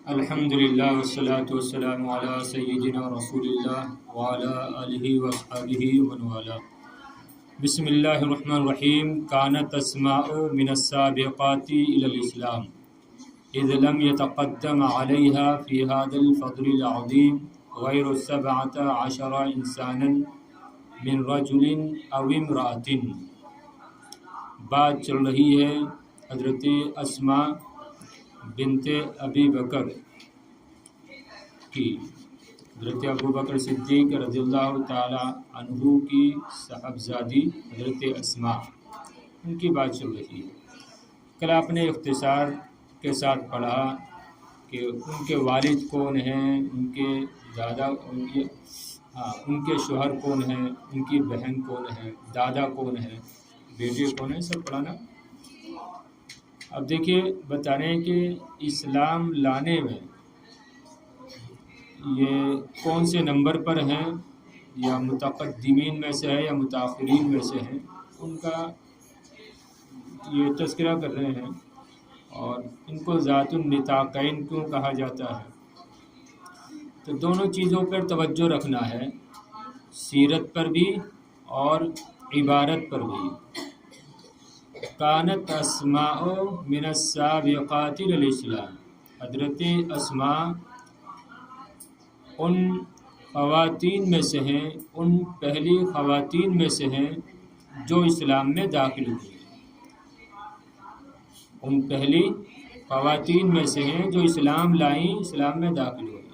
الحمدللہ والصلاة والسلام علی سیدنا رسول اللہ وعلی آلہ واصحابہ ومن والہ۔ بسم اللہ الرحمن الرحیم۔ کانت اسماء من السابقات الی الاسلام اذ لم يتقدم علیہا فی هذا الفضل العظیم غیر 17 انسانا من رجل او امرأة۔ بات چل رہی ہے حضرت اسماء بنت ابی بکر کی، حضرت ابو بکر صدیق رضی اللہ تعالی عنہ کی صاحبزادی حضرت اسماء، ان کی بات چل رہی ہے۔ کل آپ نے اختصار کے ساتھ پڑھا کہ ان کے والد کون ہیں، ان کے دادا ان کے شوہر کون ہیں، ان کی بہن کون ہے، دادا کون ہے، بیٹے کون ہیں، سب پڑھانا۔ اب دیکھیے بتا رہے ہیں کہ اسلام لانے میں یہ کون سے نمبر پر ہیں، یا متقدمین میں سے ہے یا متاخرین میں سے ہیں، ان کا یہ تذکرہ کر رہے ہیں۔ اور ان کو ذات النطاقین کیوں کہا جاتا ہے، تو دونوں چیزوں پر توجہ رکھنا ہے، سیرت پر بھی اور عبارت پر بھی۔ کانت اسماء من السابقات للاسلام، حضرت اسماء ان خواتین میں سے ہیں، ان پہلی خواتین میں سے ہیں جو اسلام میں داخل ہوئی، ان پہلی خواتین میں سے ہیں جو اسلام لائیں، اسلام میں داخل ہوئی،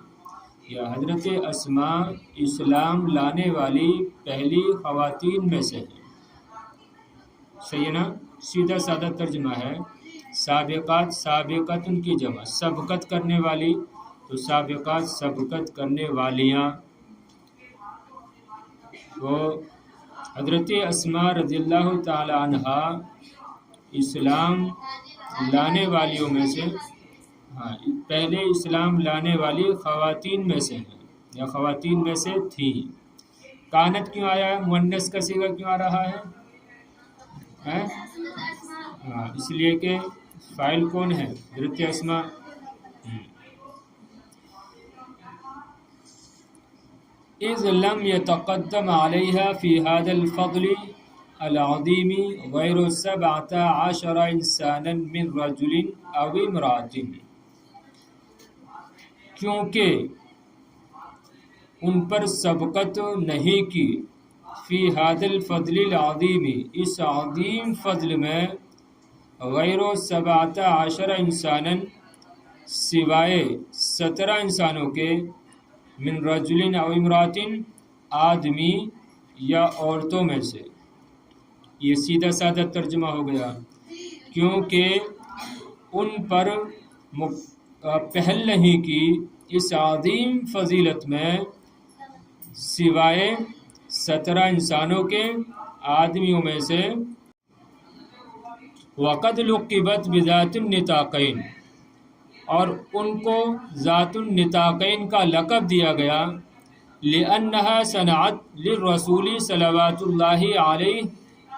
یا حضرت اسماء اسلام لانے والی پہلی خواتین میں سے ہیں۔ صحیح ہے نا؟ سیدھا سادہ ترجمہ ہے سابقات، سابقت ان کی جمع، سبقت کرنے والی، تو سابقات سبقت کرنے والیاں۔ تو حضرت اسماء رضی اللہ تعالی عنہا اسلام لانے والیوں میں سے، پہلے اسلام لانے والی خواتین میں سے ہیں، یا خواتین میں سے تھیں۔ کانت کیوں آیا ہے، مؤنث کا صیغہ کیوں آ رہا ہے؟ اس لیے کہ فاعل کون ہے؟ حضرت اسماء۔ اذ لم يتقدم عليها في هذا الفضل العظیم غیر 17 انسانا من رجل او امرأة، کیونکہ ان پر سبقت نہیں کی، فی هذا الفضل العظیم، اس عظیم فضل میں، غیر 17 انسانا، سوائے 17 انسانوں کے، من رجل او امرأۃ، آدمی یا عورتوں میں سے۔ یہ سیدھا سادہ ترجمہ ہو گیا، کیونکہ ان پر پہل نہیں کی اس عظیم فضیلت میں، سوائے 17 انسانوں کے، آدمیوں میں سے۔ وقد لقبت بذات النطاقین، اور ان کو ذات النطاقین کا لقب دیا گیا، لأنها صنعت للرسول صلوات اللہ علیہ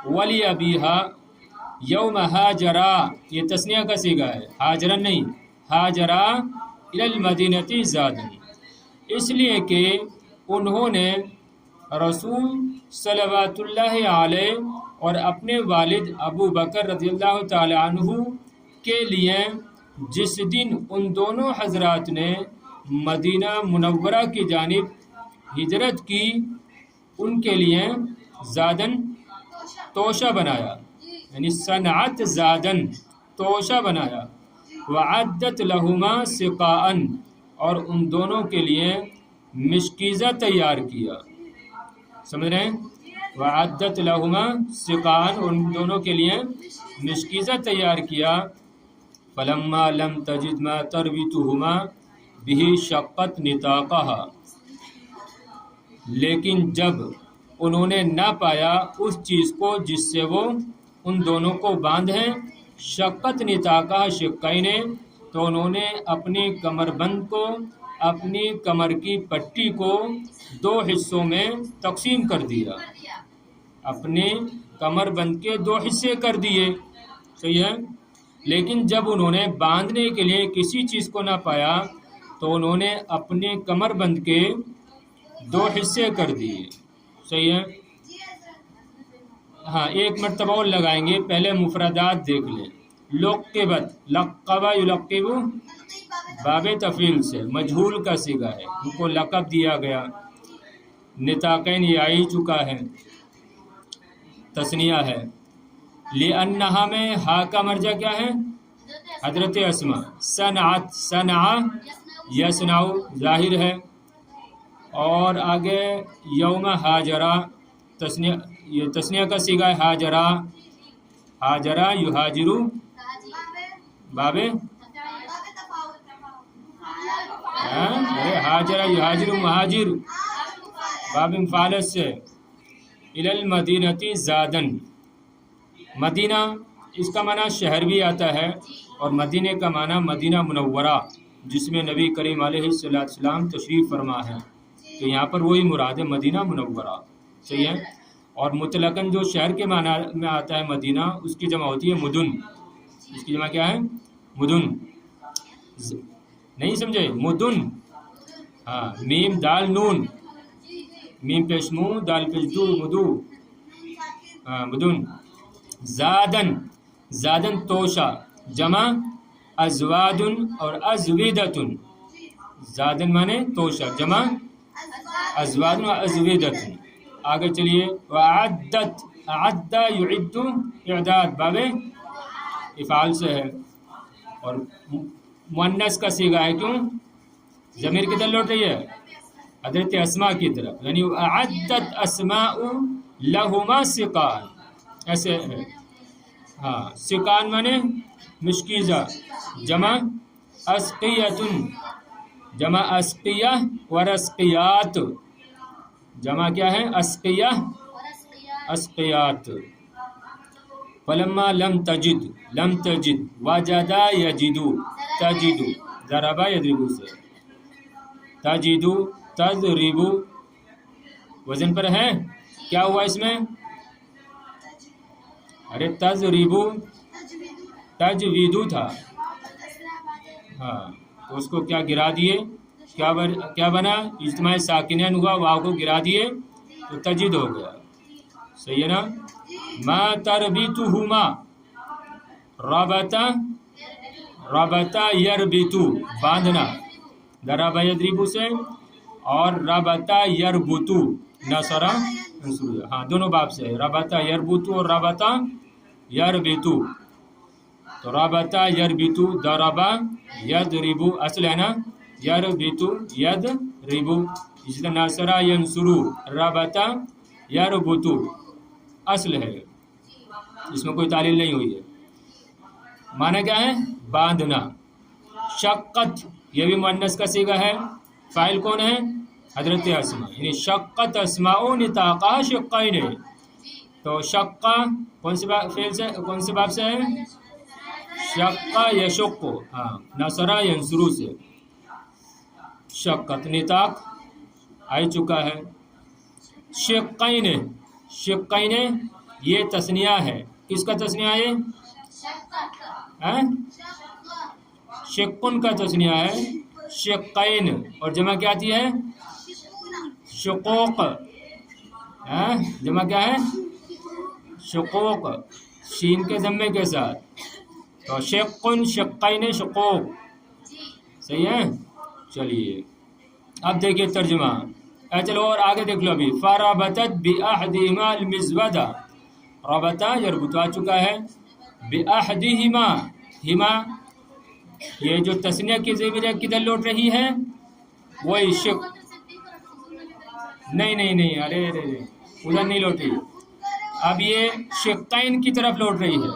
ولأبیہا یوم ہاجرا، یہ تثنیہ کا صیغہ ہے، ہاجرا نہیں، ہاجرا الی المدینۃ زادن، اس لیے کہ انہوں نے رسول صلوات اللہ علیہ اور اپنے والد ابو بکر رضی اللہ تعالی عنہ کے لیے جس دن ان دونوں حضرات نے مدینہ منورہ کی جانب ہجرت کی، ان کے لیے زادن توشہ بنایا، یعنی صنعت زادن توشہ بنایا، وعدت لہما سقاء، اور ان دونوں کے لیے مشکیزہ تیار کیا۔ سمجھ رہے ہیں؟ وعدت لہما سقاء، ان دونوں کے لیے مشکیزہ تیار کیا۔ فلما لم تجد ما تربطهما به شقت نطاقها، لیکن جب انہوں نے نہ پایا اس چیز کو جس سے وہ ان دونوں کو باندھیں، شقت نطاقہ شقین، تو انہوں نے اپنی کمر بند کو، اپنی کمر کی پٹی کو 2 حصوں میں تقسیم کر دیا، اپنے کمر بند کے 2 حصے کر دیے۔ صحیح ہے؟ لیکن جب انہوں نے باندھنے کے لیے کسی چیز کو نہ پایا تو انہوں نے اپنے کمر بند کے 2 حصے کر دیے. صحیح ہے. ہاں ایک مرتبہ اور لگائیں گے، پہلے مفردات دیکھ لیں. لقبت، لقبہ یلقب باب تفعیل سے مجہول کا صیغہ ہے، ان کو لقب دیا گیا. نطاقین یہ آ ہی چکا ہے، تثنیہ ہے. لأنہا میں ہا کا مرجع کیا ہے؟ حضرت اسماء. صنعت، صنع یصنع ظاہر ہے. اور آگے یوم ہاجرہ، تثنیہ، یہ تثنیہ کا صیغہ ہے ہاجرہ. ہاجرہ یہاجرو باب ارے ہاجرہ یہاجرو مہاجر باب مفعلت سے. الی المدینۃ زادن، مدینہ اس کا معنی شہر بھی آتا ہے، اور مدینہ کا معنی مدینہ منورہ جس میں نبی کریم علیہ السلام تشریف فرما ہے. تو یہاں پر وہی مراد ہے، مدینہ منورہ. صحیح ہے. اور مطلقاً جو شہر کے معنی میں آتا ہے مدینہ، اس کی جمع ہوتی ہے مدن. اس کی جمع کیا ہے؟ مدن. نہیں سمجھے؟ مدن. ہاں میم دال نون، میم پیش مو دال پیش دو، مدو. ہاں مدن. زادن، زادن توشا جمع ازوادن اور ازویدتن. زادن مانے توشا جمع ازوادن و ازویدتن. آگے چلیے. وعدت، اعد یعد اعداد باب افعال سے ہے، اور مؤنث کا صیغہ ہے. کیوں؟ ضمیر کی طرف لوٹ رہی ہے حضرت اسماء کی طرف، یعنی اعدت اسماء لہما سقان، ایسے ہے. ہاں سقان مانے مشکیزہ جمع اسقیتن، جمع اسقیہ ورسقیات. جمع کیا ہے؟ اسقیہ اسقیات. فلما لم تجد، لم تجد وجدا یجدو، تجدو ضربا یضربو سے. تجدو تضربو وزن پر ہے. کیا ہوا اس میں؟ ارے تضربو تجویدو تھا. ہاں تو اس کو کیا گرا دیے؟ کیا بنا؟ اجتماع ساکنین ہوا، واو کو گرا دیے تو تجد ہو گیا. صحیح ہے نا. ما تربیتہما، ربطہ، ربطہ یربطو باندھنا، ضربہ یضربو سے. اور ربطہ یربطو نصرہ منصورہ، ہاں دونوں باب سے ہے. ربطہ یربطو اور ربطہ یربطو. تو ربطہ یربطو ضربہ یضربو اصل ہے نا، یربطو یضربو. اسی طرح نصرہ ینصرو، ربطہ یربطو اصل ہے، اس میں کوئی تعلیل نہیں ہوئی ہے. معنی کیا ہے؟ باندھنا. شقت یہ بھی مؤنث کا صیغہ ہے، فاعل کون ہے؟ حضرت اسماء. یعنی شقت اسماء نطاقہ شقین. تو شقہ کون سے فعل سے، کون سے باب سے ہے؟ شقہ یشق، ہاں نصرہ ینصرو سے. شقت نطاق آ چکا ہے. شقین، شقین یہ تثنیہ ہے. کس کا تثنیہ ہے؟ شقن کا تثنیہ ہے. شقین اور جمع کیا آتی ہے؟ شقوق. جمع کیا ہے؟ شقوق، شین کے ضمے کے ساتھ. تو شقن، شقین، شقوق. صحیح ہے. چلیے اب دیکھیے ترجمہ. چلو اور آگے دیکھ لو. ابھی فربطت بأحدہما المزودہ، ربطہ یربط آ چکا ہے. بأحدہما، ہما یہ جو تثنیہ کی ضمیر کدھر لوٹ رہی ہے؟ وہی شق. نہیں ارے ادھر نہیں لوٹ رہی. اب یہ شقین کی طرف لوٹ رہی ہے.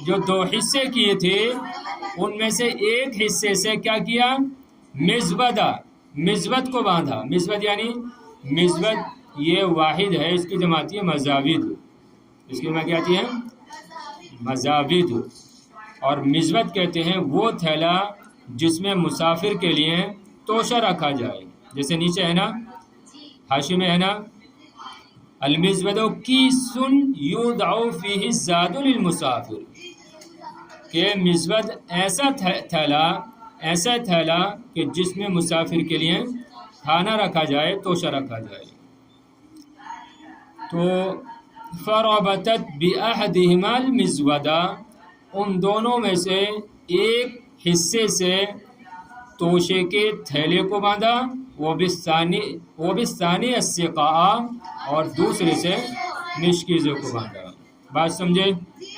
جو 2 حصے کیے تھے ان میں سے ایک حصے سے کیا کیا؟ مزودہ، مزود کو باندھا. مزود یعنی مزود یہ واحد ہے، اس کی جمع آتی ہے مزاود. اس کی جمع کیا آتی ہے؟ مزاود. اور مزود کہتے ہیں وہ تھیلا جس میں مسافر کے لیے توشہ رکھا جائے. جیسے نیچے ہے نا، حاشی میں ہے نا، المزود کیس یوضع فیہ الزاد للمسافر، کہ مزود ایسا تھیلا ایسا تھیلا کہ جس میں مسافر کے لیے کھانا رکھا جائے، توشہ رکھا جائے۔ تو فربطت بأحدهما المزودہ، ان دونوں میں سے ایک حصے سے توشے کے تھیلے کو باندھا، وہ بالثانی السقاء، اور دوسرے سے مشکیزے کو باندھا۔ بات سمجھے؟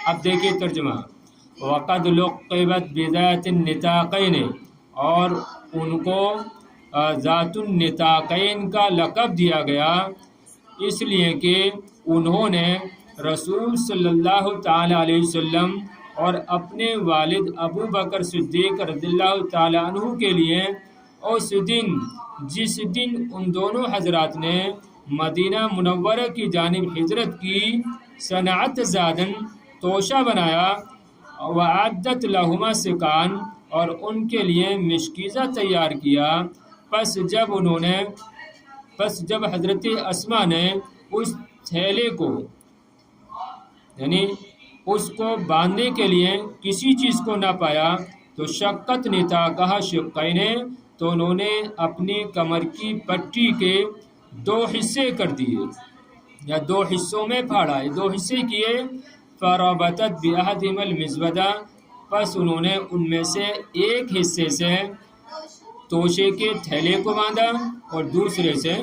اب دیکھیے ترجمہ۔ وقد لقبت بذات النطاقین، اور ان کو ذات النطاقین کا لقب دیا گیا اس لیے کہ انہوں نے رسول صلی اللہ تعالیٰ علیہ وسلم اور اپنے والد ابو بکر صدیق رضی اللہ تعالیٰ عنہ کے لیے اس دن، جس دن ان دونوں حضرات نے مدینہ منورہ کی جانب ہجرت کی، صنعت زادن، توشہ بنایا، وعدت لہما سکان، اور ان کے لیے مشکیزہ تیار کیا۔ پس جب حضرت اسما نے اس تھیلے کو، یعنی اس کو باندھنے کے لیے کسی چیز کو نہ پایا، تو شقت نطاقہ شقین، تو انہوں نے اپنی کمر کی پٹی کے 2 حصے کر دیے، یا 2 حصوں میں پھاڑا، 2 حصے کیے۔ فربطت بأحدهما المزودہ، پس انہوں نے ان میں سے ایک حصے سے توشے کے تھیلے کو باندھا اور دوسرے سے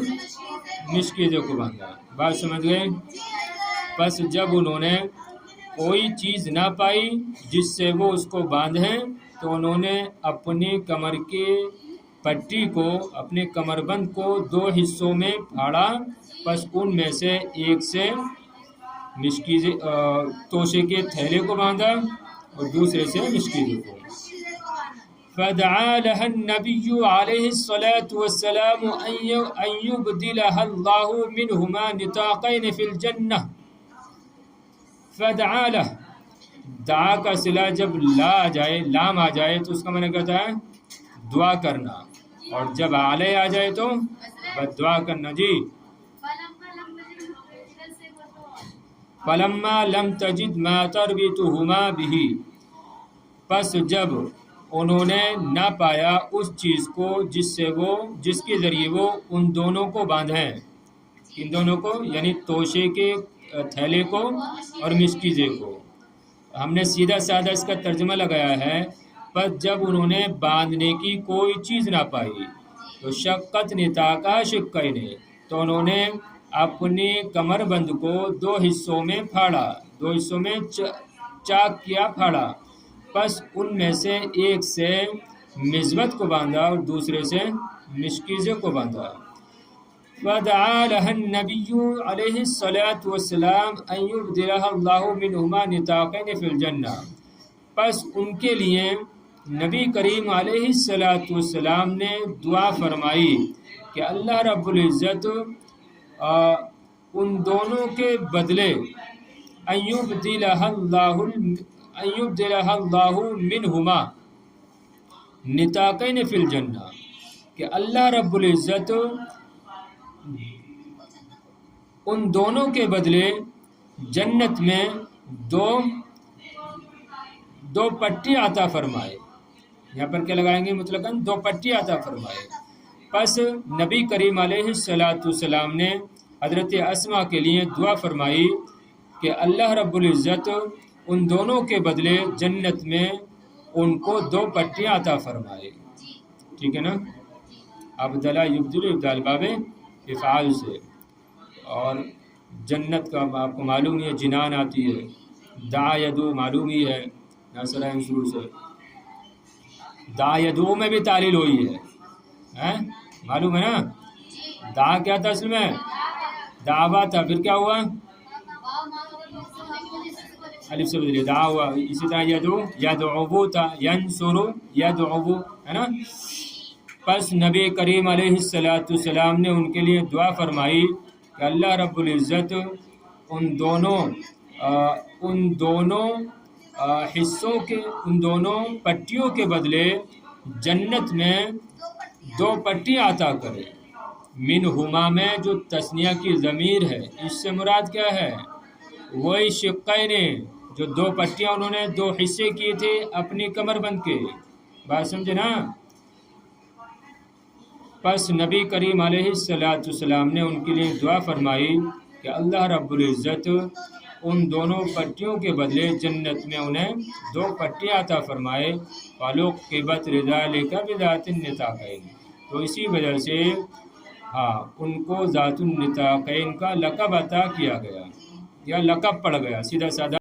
مشکیزے کو باندھا۔ بات سمجھ گئے؟ پس جب انہوں نے کوئی چیز نہ پائی جس سے وہ اس کو باندھیں، تو انہوں نے اپنی کمر کے پٹی کو، اپنے کمر بند کو 2 حصوں میں پھاڑا، پس ان میں سے ایک سے مشکیزے توشے کے تھیلے کو باندھا اور دوسرے سے مشکیزے کو۔ فدعا لها النبی علیہ الصلاة والسلام ان يبدلها اللہ منہما نطاقین فی الجنہ۔ فدعا لہ، دعا کا صلہ جب لام آ جائے تو اس کا معنی کہتا ہے دعا کرنا، اور جب علیہ آ جائے تو بس دعا کرنا۔ جی فلما لم تجد ما تربطهما به، پس جب انہوں نے نہ پایا اس چیز کو جس کے ذریعے وہ ان دونوں کو باندھیں، ان دونوں کو یعنی توشے کے تھیلے کو اور مشکیزے کو۔ ہم نے سیدھا سادہ اس کا ترجمہ لگایا ہے، پس جب انہوں نے باندھنے کی کوئی چیز نہ پائی تو شقت نطاقہ شقین، تو انہوں نے اپنی کمر بند کو 2 حصوں میں پھاڑا، 2 حصوں میں چاک کیا، پھاڑا، پس ان میں سے ایک سے مزود کو باندھا اور دوسرے سے مشکیزے کو باندھا۔ فدعا لها النبی علیہ الصلاة والسلام ان يبدلها اللہ منہما نطاقین فی الجنہ، پس ان کے لیے نبی کریم علیہ الصلاة والسلام نے دعا فرمائی کہ اللہ رب العزت ان دونوں کے بدلے ان يبدلها اللہ منہما نطاقین فی الجنہ، کہ اللہ رب العزت ان دونوں کے بدلے جنت میں دو پٹی عطا فرمائے۔ یہاں پر کیا لگائیں گے؟ مطلقاً 2 پٹی عطا فرمائے۔ پس نبی کریم علیہ الصلاۃ والسلام نے حضرت اسما کے لیے دعا فرمائی کہ اللہ رب العزت ان دونوں کے بدلے جنت میں ان کو 2 پٹیاں عطا فرمائے۔ ٹھیک ہے نا؟ ابدلا یبدل ابدال باب افعال سے، اور جنت کا آپ کو معلوم ہے جنان آتی ہے، دعا یدو معلوم ہی ہے، ناصرہ شروع سے دعا یدو میں بھی تعلیل ہوئی ہے، معلوم ہے نا؟ دعا کیا تھا اصل میں؟ دعوا تھا، پھر کیا ہوا؟ الف سے بدلے دعا ہوا۔ اسی طرح یدعو تھا، ینصرو یدعو، ہے نا؟ پس نبی کریم علیہ السلام نے ان کے لیے دعا فرمائی کہ اللہ رب العزت ان دونوں حصوں کے، ان دونوں پٹیوں کے بدلے جنت میں 2 پٹی عطا کرے۔ منہما میں جو تثنیہ کی ضمیر ہے، اس سے مراد کیا ہے؟ وہی شقین، جو 2 پٹیاں انہوں نے 2 حصے کیے تھے اپنی کمر بند کے، بات سمجھے نا؟ پس نبی کریم علیہ السلام نے ان کے لیے دعا فرمائی کہ اللہ رب العزت ان دونوں پٹیوں کے بدلے جنت میں انہیں 2 پٹیاں عطا فرمائے. فَلُقِّبَتْ لِذَٰلِكَ بِذَاتِ النِّطَاقَيْنِ، تو اسی وجہ سے ان کو ذات النطاقین کا لقب عطا کیا گیا یا لقب پڑ گیا، سیدھا سادہ